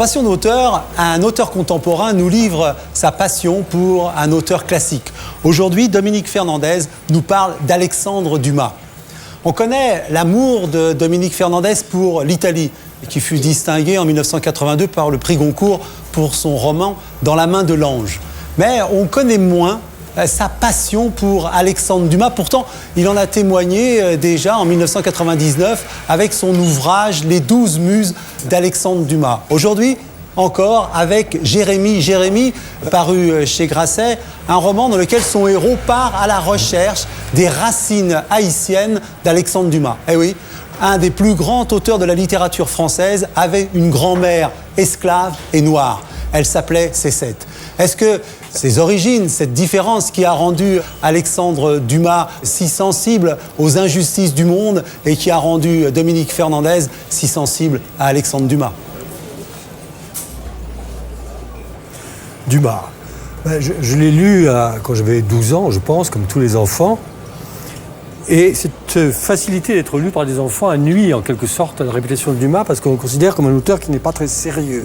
Passion d'auteur, un auteur contemporain nous livre sa passion pour un auteur classique. Aujourd'hui, Dominique Fernandez nous parle d'Alexandre Dumas. On connaît l'amour de Dominique Fernandez pour l'Italie, qui fut distingué en 1982 par le prix Goncourt pour son roman « Dans la main de l'ange ». Mais on connaît moins sa passion pour Alexandre Dumas. Pourtant, il en a témoigné déjà en 1999 avec son ouvrage « Les 12 muses d'Alexandre Dumas ». Aujourd'hui, encore avec Jérémie. Jérémie, paru chez Grasset, un roman dans lequel son héros part à la recherche des racines haïtiennes d'Alexandre Dumas. Eh oui, un des plus grands auteurs de la littérature française avait une grand-mère esclave et noire. Elle s'appelait Cécette. Est-ce que ces origines, cette différence qui a rendu Alexandre Dumas si sensible aux injustices du monde et qui a rendu Dominique Fernandez si sensible à Alexandre Dumas? Dumas. Je l'ai lu quand j'avais 12 ans, je pense, comme tous les enfants. Et cette facilité d'être lu par des enfants a nui en quelque sorte à la réputation de Dumas parce qu'on le considère comme un auteur qui n'est pas très sérieux.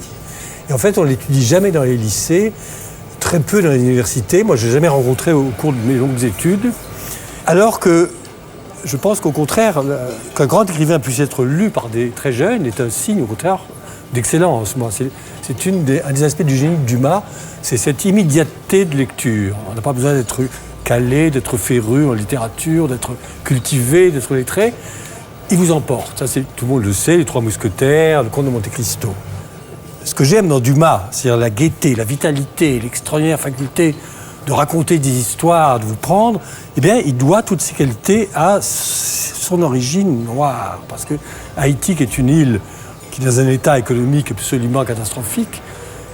Et en fait, on ne l'étudie jamais dans les lycées, très peu dans les universités. Moi, je ne l'ai jamais rencontré au cours de mes longues études. Alors que je pense qu'au contraire, qu'un grand écrivain puisse être lu par des très jeunes est un signe, au contraire, d'excellence. C'est un des aspects du génie de Dumas, c'est cette immédiateté de lecture. On n'a pas besoin d'être calé, d'être féru en littérature, d'être cultivé, d'être lettré. Il vous emporte. Ça, tout le monde le sait, les Trois Mousquetaires, le Comte de Monte Cristo. Ce que j'aime dans Dumas, c'est-à-dire la gaieté, la vitalité, l'extraordinaire faculté de raconter des histoires, de vous prendre, eh bien, il doit toutes ces qualités à son origine noire. Parce que Haïti, qui est une île qui est dans un état économique absolument catastrophique,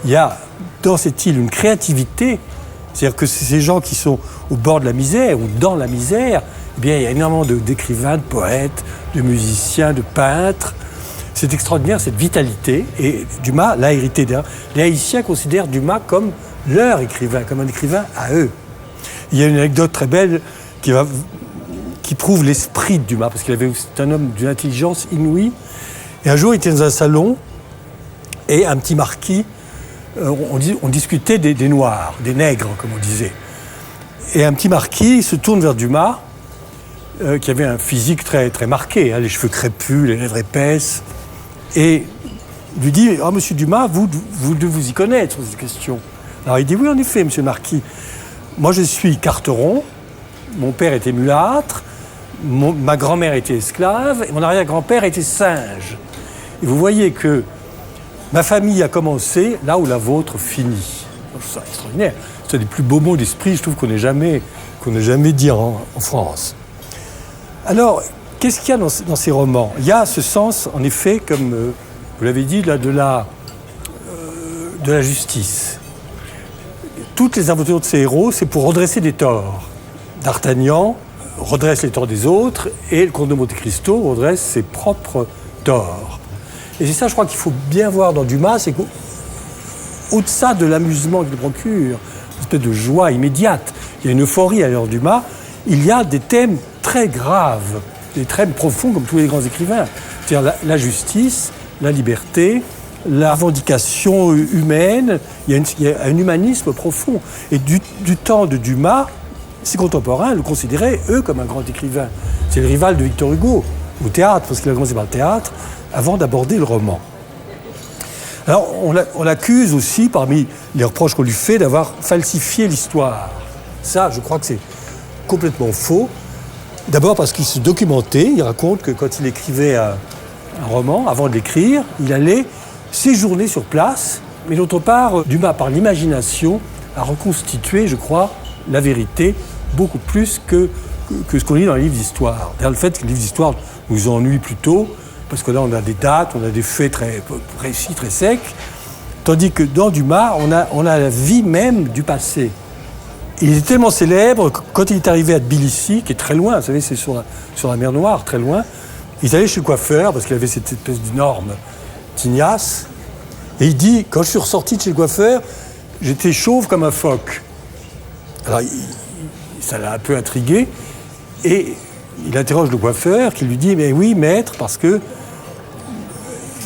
il y a dans cette île une créativité, c'est-à-dire que ces gens qui sont au bord de la misère ou dans la misère, eh bien, il y a énormément d'écrivains, de poètes, de musiciens, de peintres. C'est extraordinaire, cette vitalité, et Dumas l'a hérité d'eux. Les Haïtiens considèrent Dumas comme leur écrivain, comme un écrivain à eux. Il y a une anecdote très belle qui prouve l'esprit de Dumas, parce c'est un homme d'une intelligence inouïe. Et un jour, il était dans un salon, et un petit marquis, on discutait des Noirs, des nègres, comme on disait. Et un petit marquis se tourne vers Dumas, qui avait un physique très, très marqué, les cheveux crépus, les lèvres épaisses, et lui dit « Ah, monsieur Dumas, vous devez vous y connaître sur cette question. » Alors il dit « Oui, en effet, monsieur le marquis. Moi, je suis carteron, mon père était mulâtre, ma grand-mère était esclave, et mon arrière-grand-père était singe. Et vous voyez que ma famille a commencé là où la vôtre finit. » C'est extraordinaire. C'est un des plus beaux mots d'esprit, je trouve, qu'on ait jamais dit en France. Alors, qu'est-ce qu'il y a dans ces romans? Il y a ce sens, en effet, comme vous l'avez dit, là, de la justice. Toutes les aventures de ces héros, c'est pour redresser des torts. D'Artagnan redresse les torts des autres, et le Comte de Monte Cristo redresse ses propres torts. Et c'est ça, je crois, qu'il faut bien voir dans Dumas, c'est qu'au-delà de l'amusement qu'il procure, une espèce de joie immédiate, il y a une euphorie à l'heure Dumas, il y a des thèmes très graves, des thèmes profonds comme tous les grands écrivains. C'est-à-dire la justice, la liberté, la revendication humaine, il y a un humanisme profond. Et du temps de Dumas, ses contemporains le considéraient, eux, comme un grand écrivain. C'est le rival de Victor Hugo, au théâtre, parce qu'il a commencé par le théâtre, avant d'aborder le roman. Alors, on l'accuse aussi, parmi les reproches qu'on lui fait, d'avoir falsifié l'histoire. Ça, je crois que c'est complètement faux. D'abord parce qu'il se documentait, il raconte que quand il écrivait un roman, avant de l'écrire, il allait séjourner sur place. Mais d'autre part, Dumas, par l'imagination, a reconstitué, je crois, la vérité beaucoup plus que ce qu'on lit dans les livres d'histoire. D'ailleurs, le fait que les livres d'histoire nous ennuient plutôt, parce que là, on a des dates, on a des faits très précis, très secs, tandis que dans Dumas, on a la vie même du passé. Il est tellement célèbre que quand il est arrivé à Tbilissi, qui est très loin, vous savez, c'est sur la mer Noire, très loin, il est allé chez le coiffeur, parce qu'il avait cette espèce d'énorme tignasse, et il dit, quand je suis ressorti de chez le coiffeur, j'étais chauve comme un phoque. Alors, ça l'a un peu intrigué, et il interroge le coiffeur, qui lui dit, mais oui, maître, parce que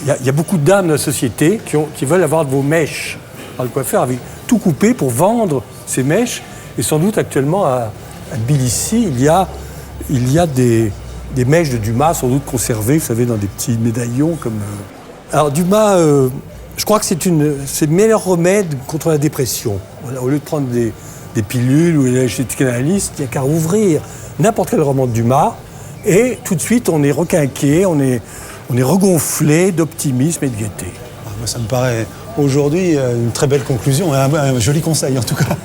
il y a beaucoup de dames de la société qui veulent avoir de vos mèches par le coiffeur, avec tout coupé pour vendre ces mèches. Et sans doute actuellement à Tbilissi, il y a des mèches de Dumas, sans doute conservées, vous savez, dans des petits médaillons comme. Alors Dumas, je crois que c'est le meilleur remède contre la dépression. Voilà, au lieu de prendre des pilules ou aller chez le psychanalyste, il n'y a qu'à ouvrir n'importe quel roman de Dumas et tout de suite on est requinqué, on est regonflé d'optimisme et de gaieté. Ça me paraît aujourd'hui une très belle conclusion et un joli conseil en tout cas.